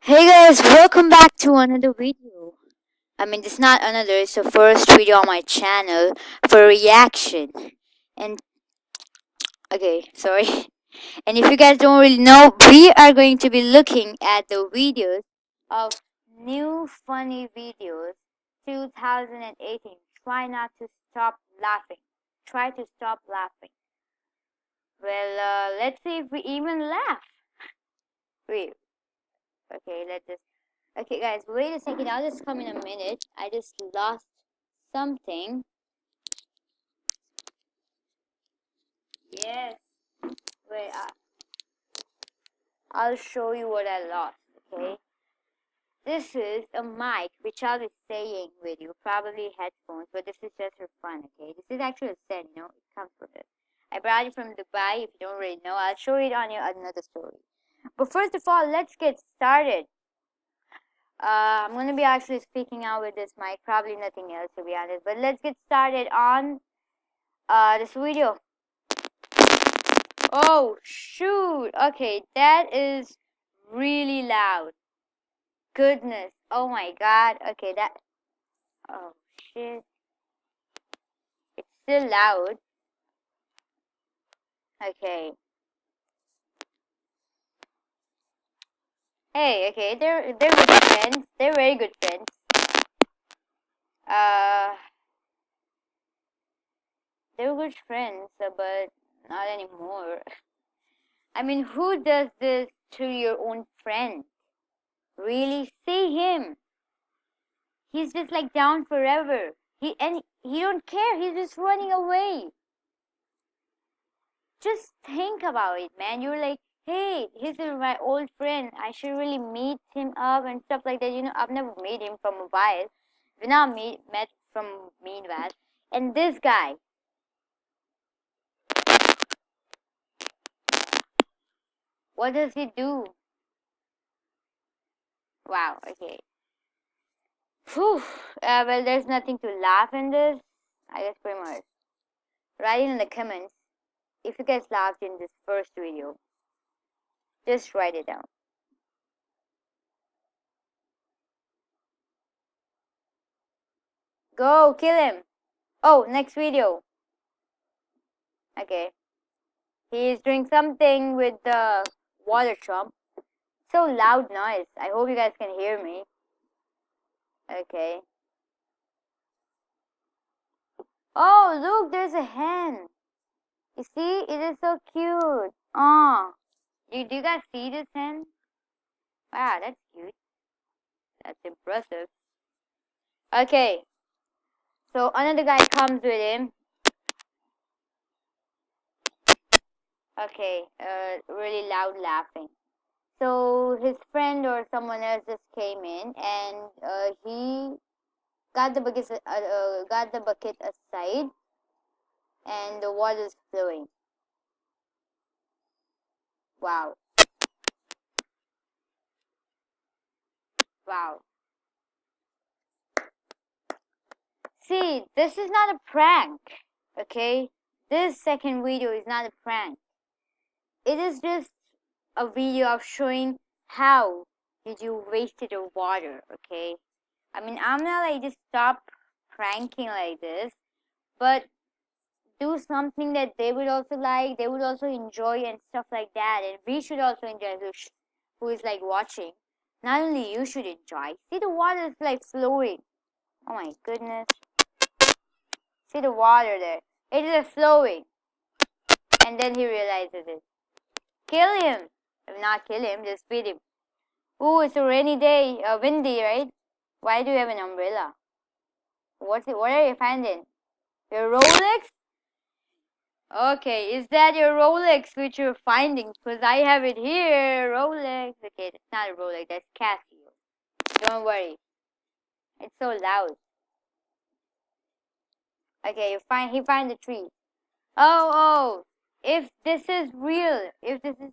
Hey guys, welcome back to another video. This is not another, it's the first video on my channel for reaction. And okay, sorry. And if you guys don't really know, we are going to be looking at the videos of new funny videos 2018. Try not to stop laughing. Try to stop laughing. Well, let's see if we even laugh. Wait, okay, let's just. Okay, guys, wait a second. I'll just come in a minute. I just lost something. Yes. Wait, I'll show you what I lost, okay? This is a mic, which I'll be saying with you. Probably headphones, but this is just for fun, okay? This is actually a set, it comes with it. I brought it from Dubai. If you don't already know, I'll show it on your another story. But first of all, let's get started. I'm going to be actually speaking out with this mic. Probably nothing else, to be honest. But let's get started on this video. Oh shoot, okay, that is really loud. Goodness, oh my god, okay, oh shit, it's still loud. Okay, hey, okay, they're good friends, they're very good friends. uh they're good friends, but not anymore. Who does this to your own friend? Really? See him, he's just like down forever. He don't care, he's just running away. Just think about it, man. You're like, hey, he's my old friend. I should really meet him up and stuff like that. I've never met him from a while. We now met from meanwhile. And this guy, what does he do? Wow, okay. Whew. Well, there's nothing to laugh in this. I guess pretty much. Write it in the comments if you guys laughed in this first video. Just write it down. Go, kill him. Oh, next video. Okay. He's doing something with the water trump. So loud noise. I hope you guys can hear me. Okay. Oh, look, there's a hen. You see, it is so cute. Oh, do you guys see this hen? Wow, that's cute. That's impressive. Okay, so another guy comes with him. Okay, really loud laughing. So his friend or someone else just came in, and he got the bucket aside, and the water is flowing. Wow, wow. See, this is not a prank, okay? This second video is not a prank. It is just a video of showing how did you wasted your water, okay? I'm not like just stop pranking like this, but do something that they would also like, they would also enjoy and stuff like that, and we should also enjoy who is like watching. Not only you should enjoy. See, the water is like flowing. Oh my goodness. See the water there. It is flowing. And then he realizes it. Kill him. If not kill him, just beat him. Ooh, it's a rainy day. Windy, right? Why do you have an umbrella? What are you finding? Your Rolex? Okay, is that your Rolex which you're finding? Because I have it here. Rolex. Okay, that's not a Rolex. That's Casio. Don't worry. It's so loud. Okay, he find the tree. Oh, if this is real, if this is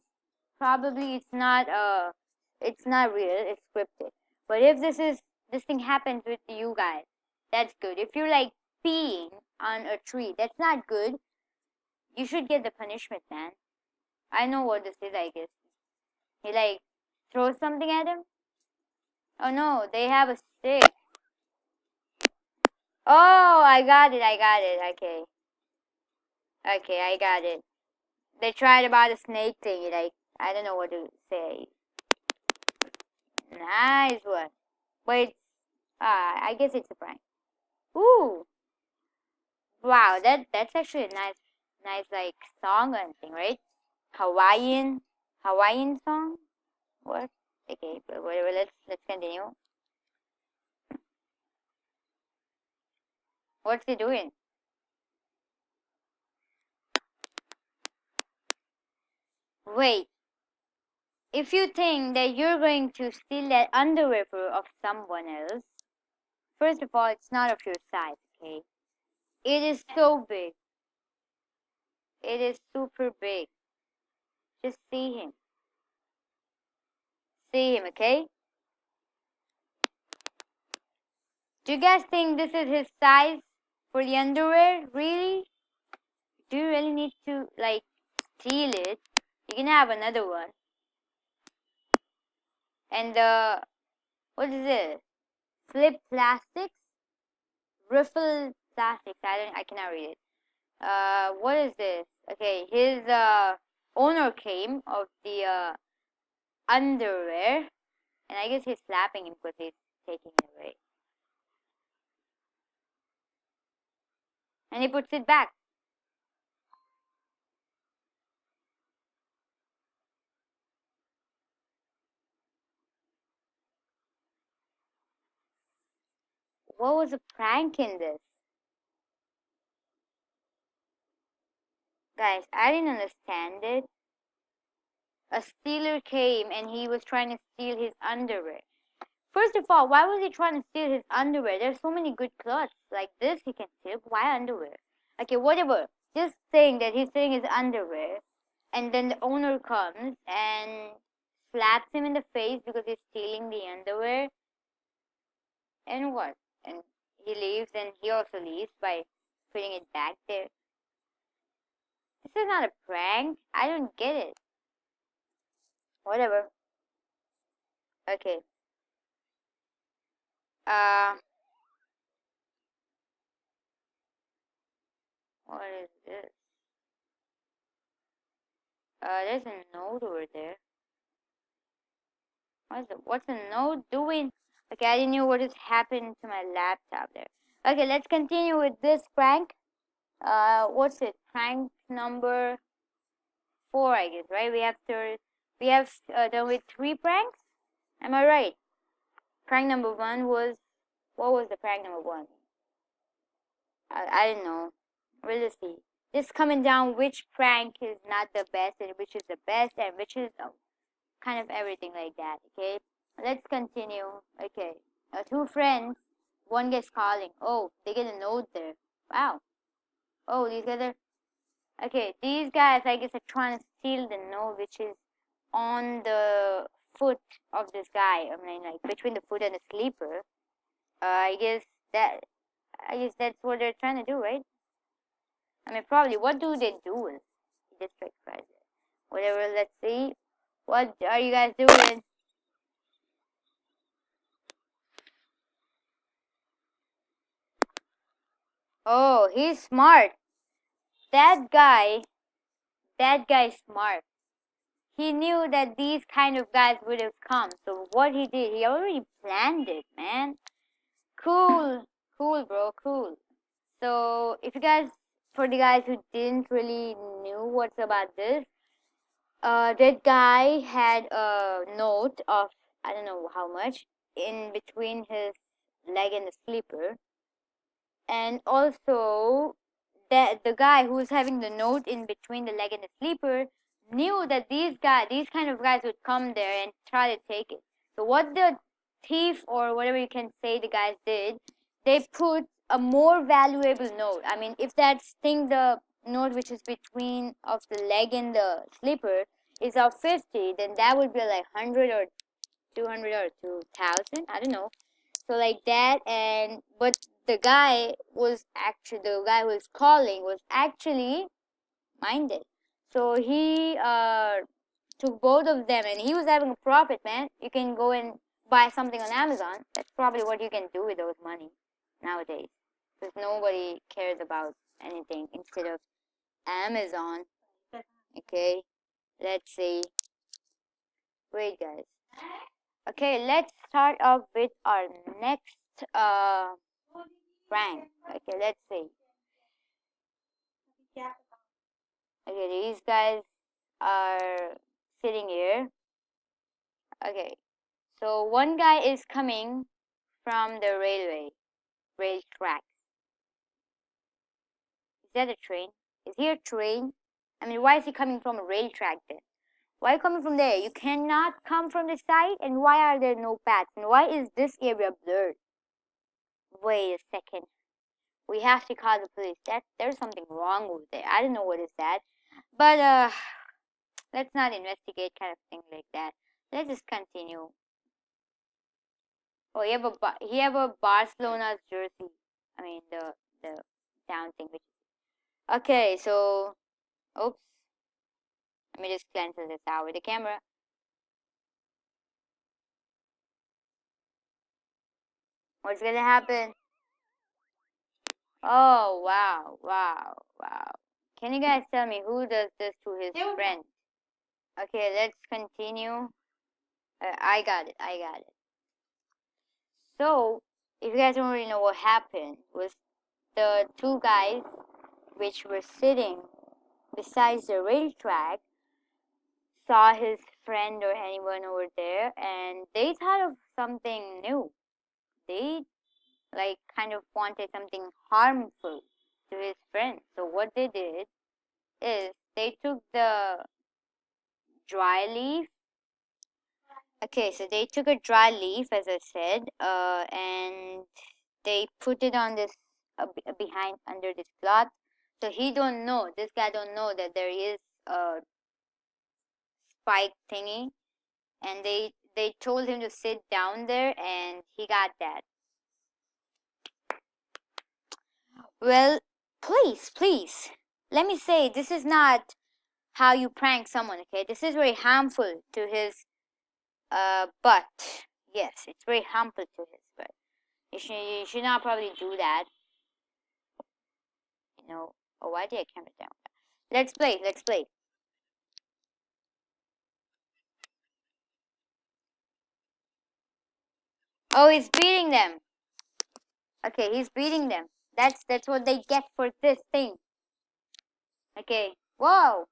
probably it's not real, it's scripted. But if this thing happens with you guys, that's good. If you're like peeing on a tree, that's not good. You should get the punishment, man. I know what this is, I guess. He like throws something at him. Oh no, they have a stick. Oh, I got it. Okay. Okay, I got it. They tried about a snake thing, like, I don't know what to say. Nice one. Wait, I guess it's a prank. Ooh, wow, that's actually a nice like song and thing, right? Hawaiian song. What? Okay, but whatever. Let's continue. What's he doing? Wait. If you think that you're going to steal that underwear of someone else, first of all, it's not of your size, okay? It is so big. It is super big. Just see him. See him, okay? Do you guys think this is his size for the underwear? Really? Do you really need to, like, steal it? You can have another one. And what is it? Flip plastics? Riffle plastics. I cannot read it. What is this? Okay, his owner came of the underwear, and I guess he's slapping him because he's taking it away. And he puts it back. What was the prank in this? Guys, I didn't understand it. A stealer came and he was trying to steal his underwear. First of all, why was he trying to steal his underwear? There's so many good clothes like this he can steal. Why underwear? Okay, whatever. Just saying that he's stealing his underwear, and then the owner comes and slaps him in the face because he's stealing the underwear. And what? And he leaves, and he also leaves by putting it back there. This is not a prank. I don't get it. Whatever. Okay. Uh, what is this? There's a note over there. What's the note doing? Okay, I didn't know what has happened to my laptop there. Okay, let's continue with this prank. What's it? Prank number 4, I guess, right? We have done with 3 pranks. Am I right? Prank number 1 was, what was the prank number 1? I don't know. We'll just see. Just comment down which prank is not the best and which is the best and which is kind of everything like that. Okay, let's continue. Okay, 2 friends. One gets calling. Oh, they get a note there. Wow. Oh, these guys are okay. These guys, I guess, are trying to steal the note, which is on the foot of this guy. I mean, like between the foot and the sleeper. I guess that. I guess that's what they're trying to do, right? I mean, probably. What do they do with district president? Whatever. Let's see. What are you guys doing? Oh, he's smart. That guy. That guy's smart. He knew that these kind of guys would have come. So what he did, he already planned it, man. Cool. Cool, bro. Cool. So if you guys, for the guys who didn't really knew what's about this, that guy had a note of, I don't know how much, in between his leg and the sleeper. And also that the guy who was having the note in between the leg and the sleeper knew that these kind of guys would come there and try to take it. So what the thief or whatever you can say the guys did, they put a more valuable note. I mean, if that thing, the note which is between of the leg and the sleeper is of 50, then that would be like 100 or 200 or 2000. I don't know. So like that, and but the guy who was calling was actually minded. So he took both of them, and he was having a profit, man. You can go and buy something on Amazon. That's probably what you can do with those money nowadays, because nobody cares about anything instead of Amazon. Okay, let's see. Wait, guys. Okay, let's start off with our next prank. Okay, let's see. Okay, these guys are sitting here. Okay, so one guy is coming from the rail track. Is that a train? Is he a train? I mean, why is he coming from a rail track then? Why are you coming from there? You cannot come from the side, and why are there no paths? And why is this area blurred? Wait a second. We have to call the police. There's something wrong with there. I don't know what is that. But let's not investigate kind of thing like that. Let's just continue. Oh, he have a Barcelona's jersey. I mean the down thing. Okay, so oops. Let me just cancel this out with the camera. What's gonna happen? Oh wow. Can you guys tell me who does this to his friend? Okay, let's continue. I got it. So, if you guys don't really know what happened, was the two guys which were sitting besides the racetrack saw his friend or anyone over there, and they thought of something new. They like kind of wanted something harmful to his friend. So what they did is they took the dry leaf. Okay, so they took a dry leaf, as I said, and they put it on this behind under this cloth. So he don't know. This guy don't know that there is a spike thingy, and they told him to sit down there, and he got that. Well, please, let me say this is not how you prank someone. Okay, this is very harmful to his butt. Yes, it's very harmful to his butt. You should not probably do that. You know. Oh, why did I camera down? Let's play. Oh, he's beating them. Okay, he's beating them. That's what they get for this thing. Okay. Whoa.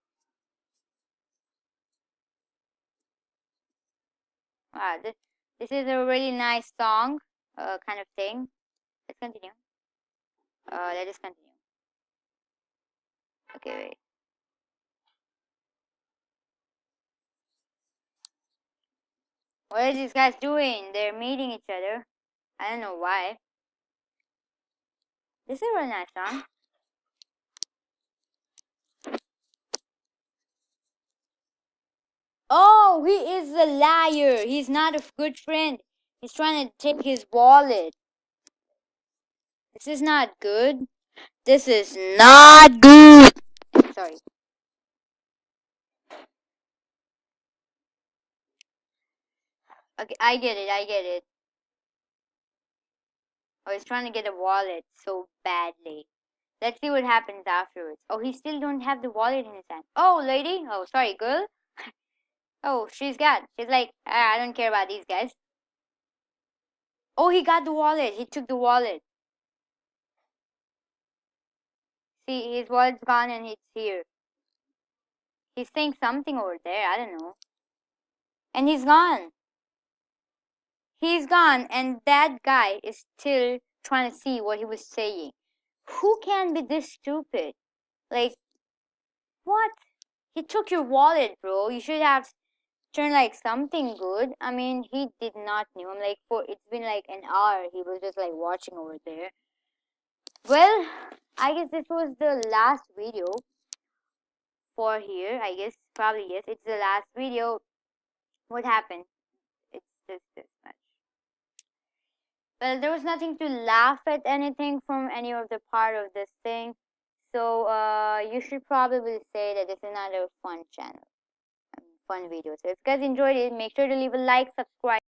Wow. This is a really nice song, kind of thing. Let's continue. Let us continue. Okay, wait. What are these guys doing? They're meeting each other. I don't know why. This is a really nice song. Oh, he is a liar. He's not a good friend. He's trying to take his wallet. This is not good. This is not good. Sorry. Okay, I get it. Oh, he's trying to get a wallet so badly. Let's see what happens afterwards. Oh, he still don't have the wallet in his hand. Oh, lady. Oh, sorry, girl. Oh, she's like, I don't care about these guys. Oh, he got the wallet. He took the wallet. See, his wallet's gone and it's here. He's saying something over there. I don't know. And he's gone. He's gone, and that guy is still trying to see what he was saying. Who can be this stupid? Like, what? He took your wallet, bro. You should have turned like something good. I mean, he did not know. I'm like, it's been like an hour. He was just like watching over there. Well, I guess this was the last video for here. I guess probably yes. It's the last video. What happened? It's just this much. Well, there was nothing to laugh at anything from any of the part of this thing. So you should probably say that this is not a fun channel, fun video. So if you guys enjoyed it, make sure to leave a like, subscribe.